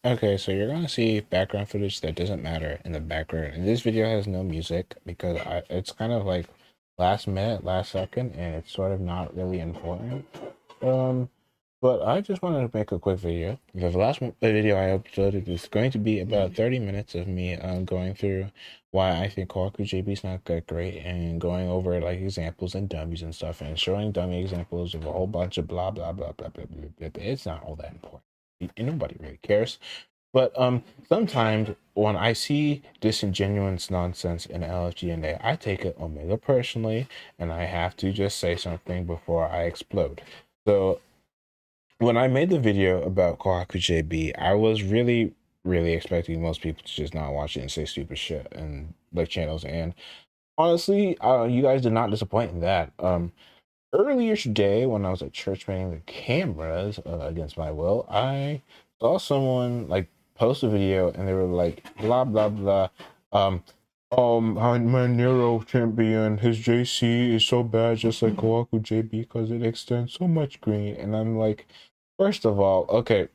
Okay, so you're gonna see background footage that doesn't matter in the background. And this video has no music because it's kind of like last minute, last second, and it's sort of not really important. Um, but I just wanted to make a quick video because the last video I uploaded is going to be about 30 minutes of me going through why I think Kohaku JB is not that great and going over like examples and dummies and stuff and showing dummy examples of a whole bunch of blah blah blah blah blah blah. Blah. It's not all that important. And nobody really cares. But sometimes when I see disingenuous nonsense in LFG&A, I take it omega personally, and I have to just say something before I explode. So when I made the video about Kohaku JB, I was really expecting most people to just not watch it and say stupid shit and like channels. And honestly, you guys did not disappoint in that. Earlier today, when I was at church manning the cameras against my will, I saw someone like post a video and they were like, blah, blah, blah. Um, my Nero champion, his JC is so bad, just like Kawaku JB, because it extends so much green. And I'm like, first of all, okay,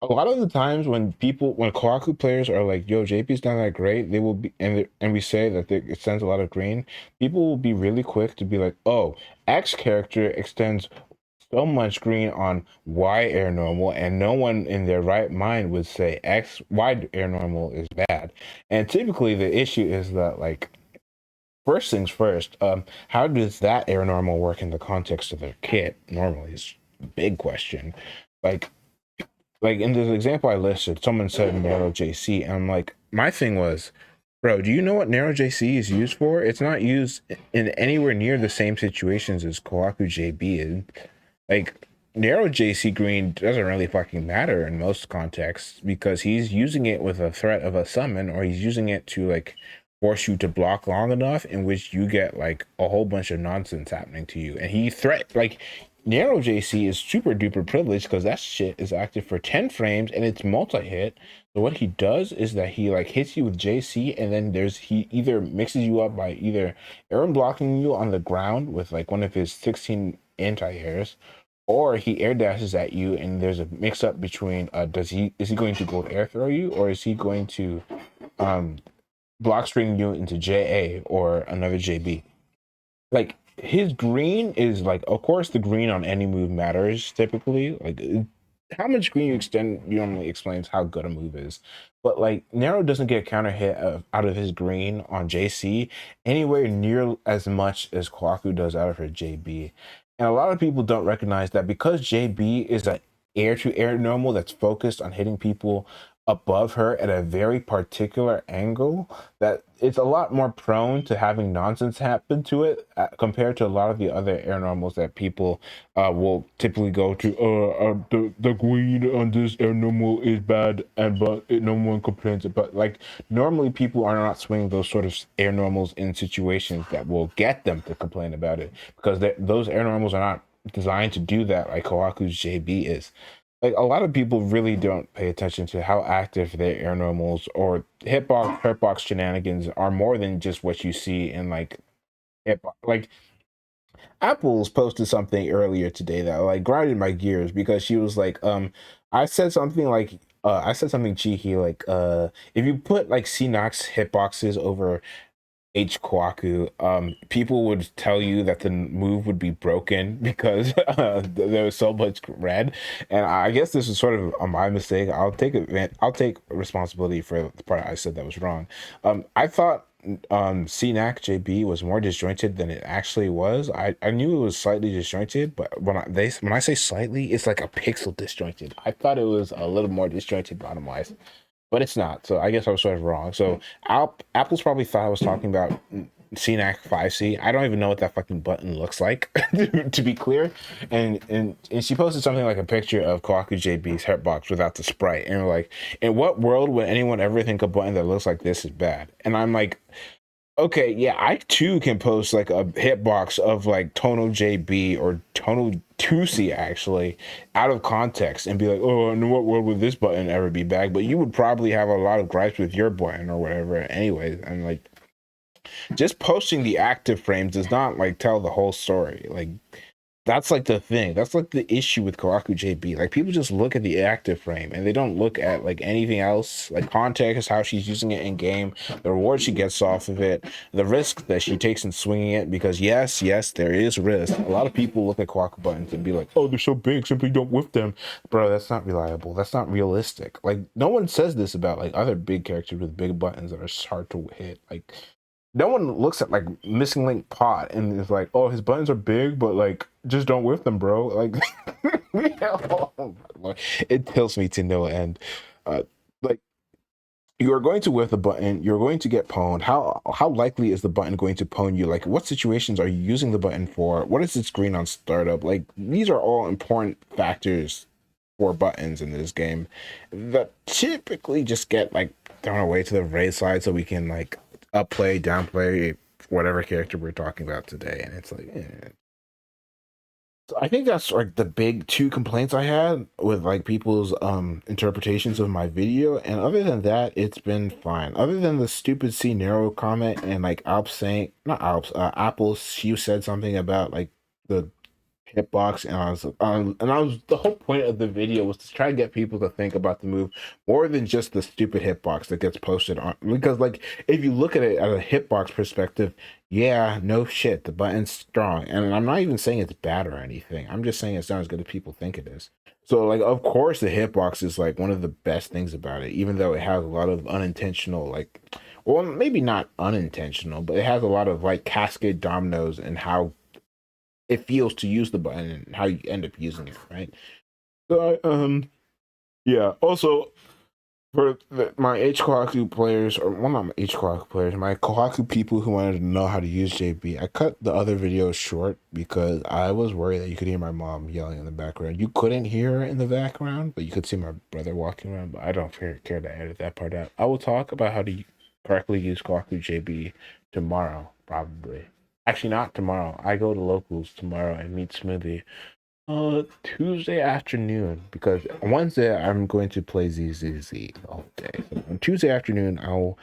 a lot of the times when Kawaku players are like, "Yo, JP's not that great," they will be, and we say that it sends a lot of green. People will be really quick to be like, "Oh, X character extends so much green on Y air normal," and no one in their right mind would say Y air normal is bad. And typically, the issue is that like. First things first, how does that air normal work in the context of their kit? Normally, is a big question. Like like in this example I listed, someone said narrow JC, and I'm like, my thing was, bro, do you know what narrow JC is used for? It's not used in anywhere near the same situations as Kohaku JB is. Like narrow JC green doesn't really fucking matter in most contexts because he's using it with a threat of a summon, or he's using it to like force you to block long enough in which you get like a whole bunch of nonsense happening to you. And he threat like narrow JC is super duper privileged because that shit is active for 10 frames and it's multi-hit. So what he does is that he like hits you with JC, and then he either mixes you up by either air blocking you on the ground with like one of his 16 anti-airs, or he air dashes at you and there's a mix up between is he going to gold air throw you, or is he going to um block string you into JA or another JB. Like his green is like, of course, the green on any move matters typically. Like how much green you extend normally explains how good a move is. But like Nero doesn't get counter hit out of his green on JC anywhere near as much as Kwaku does out of her JB. And a lot of people don't recognize that because JB is an air to air normal that's focused on hitting people above her at a very particular angle, that it's a lot more prone to having nonsense happen to it compared to a lot of the other air normals that people will typically go to. The green on this air normal is bad, and no one complains about. Like normally, people are not swinging those sort of air normals in situations that will get them to complain about it because those air normals are not designed to do that like Kawaku's JB is. Like a lot of people really don't pay attention to how active their air normals or hitbox shenanigans are more than just what you see in like hitbox. Like Apple's posted something earlier today that like grinded my gears because she was like, I said something cheeky like if you put like CNOX hitboxes over H-Kkohaku, people would tell you that the move would be broken because there was so much red, and I guess this is sort of my mistake. I'll take responsibility for the part I said that was wrong. I thought CNAC JB was more disjointed than it actually was. I knew it was slightly disjointed, but when I say slightly, it's like a pixel disjointed. I thought it was a little more disjointed bottom wise, but it's not. So I guess I was sort of wrong. So Apple's probably thought I was talking about CNAC 5C. I don't even know what that fucking button looks like, to be clear. And she posted something like a picture of Kawaku JB's hitbox without the sprite. And we're like, in what world would anyone ever think a button that looks like this is bad? And I'm like, okay, yeah, I too can post like a hitbox of like Tonal JB or Tonal 2C actually out of context and be like, oh, in what world would this button ever be back? But you would probably have a lot of gripes with your button or whatever anyways. And like just posting the active frames does not like tell the whole story. Like That's like the thing. That's like the issue with Kawaku JB. Like people just look at the active frame and they don't look at like anything else, like context, how she's using it in game, the reward she gets off of it, the risk that she takes in swinging it. Because yes, there is risk. A lot of people look at Kawaku buttons and be like, "Oh, they're so big, simply don't whip them." Bro, that's not reliable. That's not realistic. Like no one says this about like other big characters with big buttons that are hard to hit. Like no one looks at like Missing Link Pot and is like, oh, his buttons are big, but like just don't whip them, bro. Like it tilts me to no end. Uh, like you are going to whip the button, you're going to get pwned. How likely is the button going to pwn you? Like what situations are you using the button for? What is its green on startup? Like these are all important factors for buttons in this game that typically just get like thrown away to the right side so we can like up play, down play whatever character we're talking about today. And it's like, So I think that's like the big two complaints I had with like people's interpretations of my video. And other than that, it's been fine. Other than the stupid C narrow comment and like Alps saying not Alps, Apple's you said something about like the hitbox, and I was the whole point of the video was to try to get people to think about the move more than just the stupid hitbox that gets posted on, because like if you look at it at a hitbox perspective, yeah, no shit, the button's strong, and I'm not even saying it's bad or anything. I'm just saying it's not as good as people think it is. So like of course the hitbox is like one of the best things about it, even though it has a lot of unintentional like, well, maybe not unintentional, but it has a lot of like cascade dominoes and how it feels to use the button and how you end up using it, right? So yeah. Also, for my H-Kkohaku players, or one of my H-Kkohaku players, my Kohaku people who wanted to know how to use JB, I cut the other videos short because I was worried that you could hear my mom yelling in the background. You couldn't hear her in the background, but you could see my brother walking around. But I don't care to edit that part out. I will talk about how to correctly use Kohaku JB tomorrow, probably. Actually, not tomorrow. I go to locals tomorrow and meet Smoothie. Tuesday afternoon, because on Wednesday I'm going to play ZZZ all day. So on Tuesday afternoon, I'll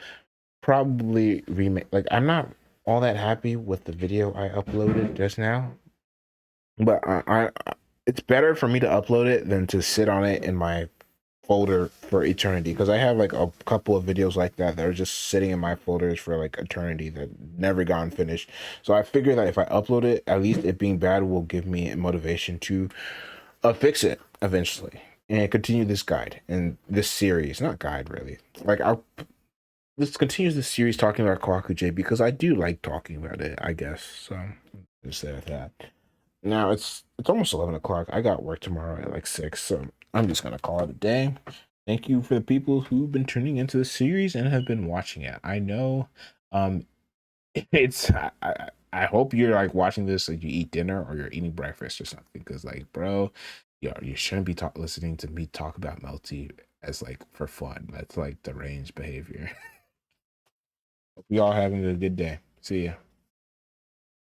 probably remake. Like I'm not all that happy with the video I uploaded just now, but it's better for me to upload it than to sit on it in my folder for eternity, because I have like a couple of videos like that that are just sitting in my folders for like eternity that never gotten finished. So I figure that if I upload it, at least it being bad will give me a motivation to fix it eventually and continue this guide and this series, not guide really. Like I'll this continues this series talking about Kawaku J because I do like talking about it, I guess. So just say that. Now it's almost 11 o'clock. I got work tomorrow at like 6, so I'm just gonna call it a day. Thank you for the people who've been tuning into the series and have been watching it. I know, um, it's I hope you're like watching this like you eat dinner or you're eating breakfast or something, because like, bro, you shouldn't be listening to me talk about Melty as like for fun. That's like deranged behavior. Hope you all having a good day. See ya.